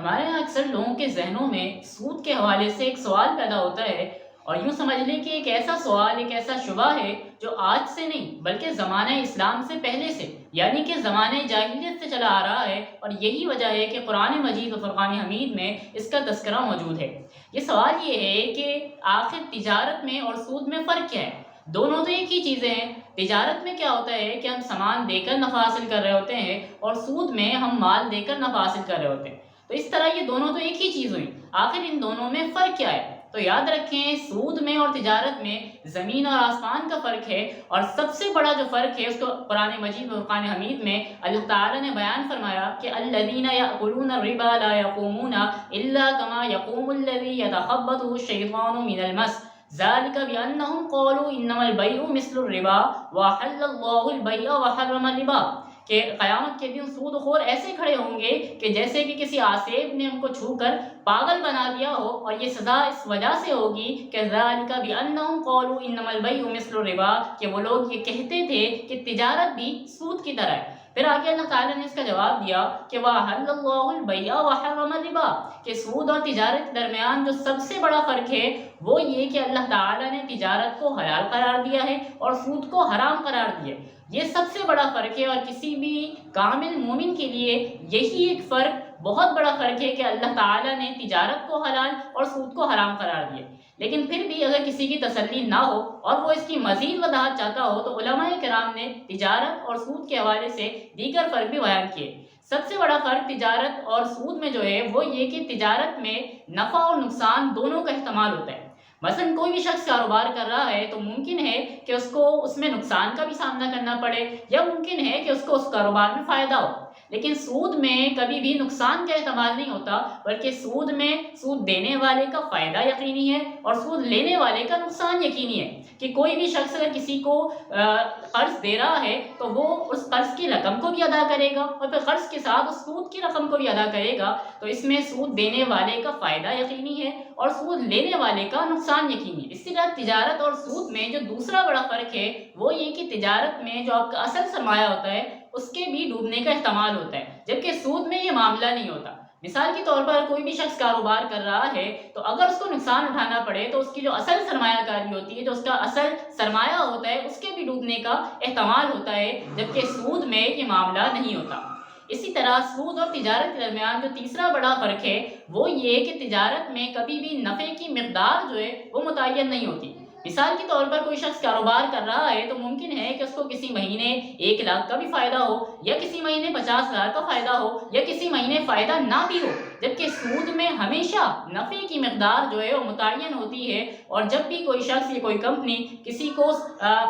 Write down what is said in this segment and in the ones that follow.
ہمارے یہاں اکثر لوگوں کے ذہنوں میں سود کے حوالے سے ایک سوال پیدا ہوتا ہے، اور یوں سمجھ لیں کہ ایک ایسا سوال، ایک ایسا شبہ ہے جو آج سے نہیں بلکہ زمانہ اسلام سے پہلے سے، یعنی کہ زمانہ جاہلیت سے چلا آ رہا ہے، اور یہی وجہ ہے کہ قرآن مجید و فرقان حمید میں اس کا تذکرہ موجود ہے۔ یہ سوال یہ ہے کہ آخر تجارت میں اور سود میں فرق کیا ہے؟ دونوں تو ایک ہی چیزیں ہیں۔ تجارت میں کیا ہوتا ہے کہ ہم سامان دے کر نفع حاصل کر رہے ہوتے ہیں، اور سود میں ہم مال دے کر نفع حاصل کر رہے ہوتے ہیں۔ تو اس طرح یہ دونوں تو ایک ہی چیز ہوئی، آخر ان دونوں میں فرق کیا ہے؟ تو یاد رکھیں، سود میں اور تجارت میں زمین اور آسمان کا فرق ہے، اور سب سے بڑا جو فرق ہے اس کو قرآن مجید و فرقان حمید میں اللہ تعالیٰ نے بیان فرمایا کہ الذین یأکلون الربا لا یقومون الا کما یقوم الذی یتخبطہ الشیطان من المس ذلک بأنہم قالوا انما البیع مثل الربا وأحل اللہ البیع وحرم الربا، کہ قیامت کے دن سود خور ایسے کھڑے ہوں گے کہ جیسے کہ کسی آسیب نے ان کو چھو کر پاگل بنا دیا ہو، اور یہ سزا اس وجہ سے ہوگی کہ ذالک بأنہم قالوا انما البیع مثل الربا، کہ وہ لوگ یہ کہتے تھے کہ تجارت بھی سود کی طرح ہے۔ پھر آگے اللہ تعالیٰ نے اس کا جواب دیا کہ وَأَحَلَّ اللَّهُ الْبَيْعَ وَحَرَّمَ الرِّبَا، کہ سود اور تجارت کے درمیان جو سب سے بڑا فرق ہے وہ یہ کہ اللہ تعالیٰ نے تجارت کو حلال قرار دیا ہے اور سود کو حرام قرار دیا ہے۔ یہ سب سے بڑا فرق ہے، اور کسی بھی کامل مومن کے لیے یہی ایک فرق، بہت بڑا فرق ہے کہ اللہ تعالیٰ نے تجارت کو حلال اور سود کو حرام قرار دیا۔ لیکن پھر بھی اگر کسی کی تسلی نہ ہو اور وہ اس کی مزید وضاحت چاہتا ہو تو علماء کرام نے تجارت اور سود کے حوالے سے دیگر فرق بھی بیان کیے۔ سب سے بڑا فرق تجارت اور سود میں جو ہے وہ یہ کہ تجارت میں نفع اور نقصان دونوں کا احتمال ہوتا ہے۔ مثلا کوئی بھی شخص کاروبار کر رہا ہے تو ممکن ہے کہ اس کو اس میں نقصان کا بھی سامنا کرنا پڑے، یا ممکن ہے کہ اس کو اس کاروبار میں فائدہ ہو۔ لیکن سود میں کبھی بھی نقصان کا احتمال نہیں ہوتا، بلکہ سود میں سود دینے والے کا فائدہ یقینی ہے اور سود لینے والے کا نقصان یقینی ہے۔ کہ کوئی بھی شخص اگر کسی کو قرض دے رہا ہے تو وہ اس قرض کی رقم کو بھی ادا کرے گا، اور پھر قرض کے ساتھ اس سود کی رقم کو بھی ادا کرے گا، تو اس میں سود دینے والے کا فائدہ یقینی ہے اور سود لینے والے کا نقصان یقینی ہے۔ اسی طرح تجارت اور سود میں جو دوسرا بڑا فرق ہے وہ یہ کہ تجارت میں جو آپ کا اصل سرمایہ ہوتا ہے اس کے بھی ڈوبنے کا احتمال ہوتا ہے، جبکہ سود میں یہ معاملہ نہیں ہوتا۔ مثال کے طور پر کوئی بھی شخص کاروبار کر رہا ہے تو اگر اس کو نقصان اٹھانا پڑے تو اس کی جو اصل سرمایہ کاری ہوتی ہے، جو اس کا اصل سرمایہ ہوتا ہے، اس کے بھی ڈوبنے کا احتمال ہوتا ہے، جبکہ سود میں یہ معاملہ نہیں ہوتا۔ اسی طرح سود اور تجارت کے درمیان جو تیسرا بڑا فرق ہے وہ یہ کہ تجارت میں کبھی بھی نفع کی مقدار جو ہے وہ متعین نہیں ہوتی۔ مثال کے طور پر کوئی شخص کاروبار کر رہا ہے تو ممکن ہے کہ اس کو کسی مہینے 1 لاکھ کا بھی فائدہ ہو، یا کسی مہینے 50,000 کا فائدہ ہو، یا کسی مہینے فائدہ نہ بھی ہو، جبکہ سود میں ہمیشہ نفع کی مقدار جو ہے وہ متعین ہوتی ہے۔ اور جب بھی کوئی شخص یا کوئی کمپنی کسی کو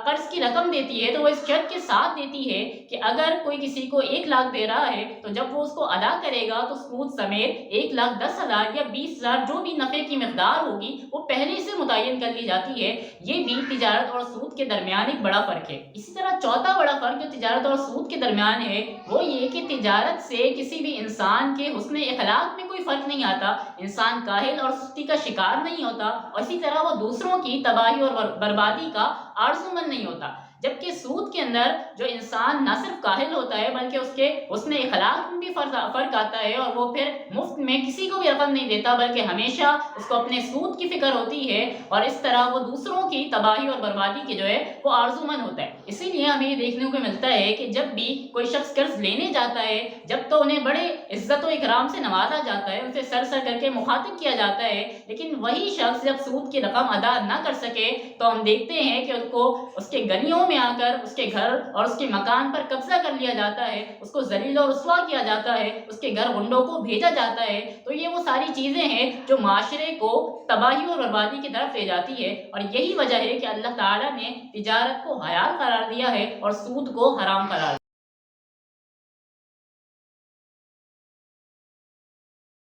قرض کی رقم دیتی ہے تو وہ اس شرط کے ساتھ دیتی ہے کہ اگر کوئی کسی کو 1 لاکھ دے رہا ہے تو جب وہ اس کو ادا کرے گا تو سود سمیت 1,10,000 یا 20,000 جو بھی نفع کی مقدار ہوگی وہ پہلے سے متعین کر لی جاتی ہے۔ یہ بھی تجارت اور سود کے درمیان ایک بڑا فرق ہے۔ اسی طرح چوتھا بڑا فرق جو تجارت اور سود کے درمیان ہے وہ یہ کہ تجارت سے کسی بھی انسان کے حسن اخلاق میں کوئی فرق نہیں آتا، انسان کاہل اور سستی کا شکار نہیں ہوتا، اور اسی طرح وہ دوسروں کی تباہی اور بربادی کا آرزومند نہیں ہوتا۔ جبکہ سود کے اندر جو انسان نہ صرف کاہل ہوتا ہے بلکہ اس کے حسن اخلاق میں بھی فرق آتا ہے، اور وہ پھر مفت میں کسی کو بھی رقم نہیں دیتا بلکہ ہمیشہ اس کو اپنے سود کی فکر ہوتی ہے، اور اس طرح وہ دوسروں کی تباہی اور بربادی کی جو ہے وہ آرزومند ہوتا ہے۔ اسی لیے ہمیں یہ دیکھنے کو ملتا ہے کہ جب بھی کوئی شخص قرض لینے جاتا ہے، جب تو انہیں بڑے عزت و اکرام سے نوازا جاتا ہے، ان سے سر کر کے مخاطب کیا جاتا ہے، لیکن وہی شخص جب سود کی رقم ادا نہ کر سکے تو ہم دیکھتے ہیں کہ اس کو اس کے گلیوں میں آ کر اس کے گھر اور اس کے مکان پر قبضہ کر لیا جاتا ہے، اس کو ذلیل و رسوا کیا جاتا ہے، اس کے گھر غنڈوں کو بھیجا جاتا ہے۔ تو یہ وہ ساری چیزیں ہیں جو معاشرے کو تباہی اور بربادی کی طرف لے جاتی ہے، اور یہی وجہ ہے کہ اللہ تعالیٰ نے تجارت کو حلال قرار دیا ہے اور سود کو حرام قرار دیا۔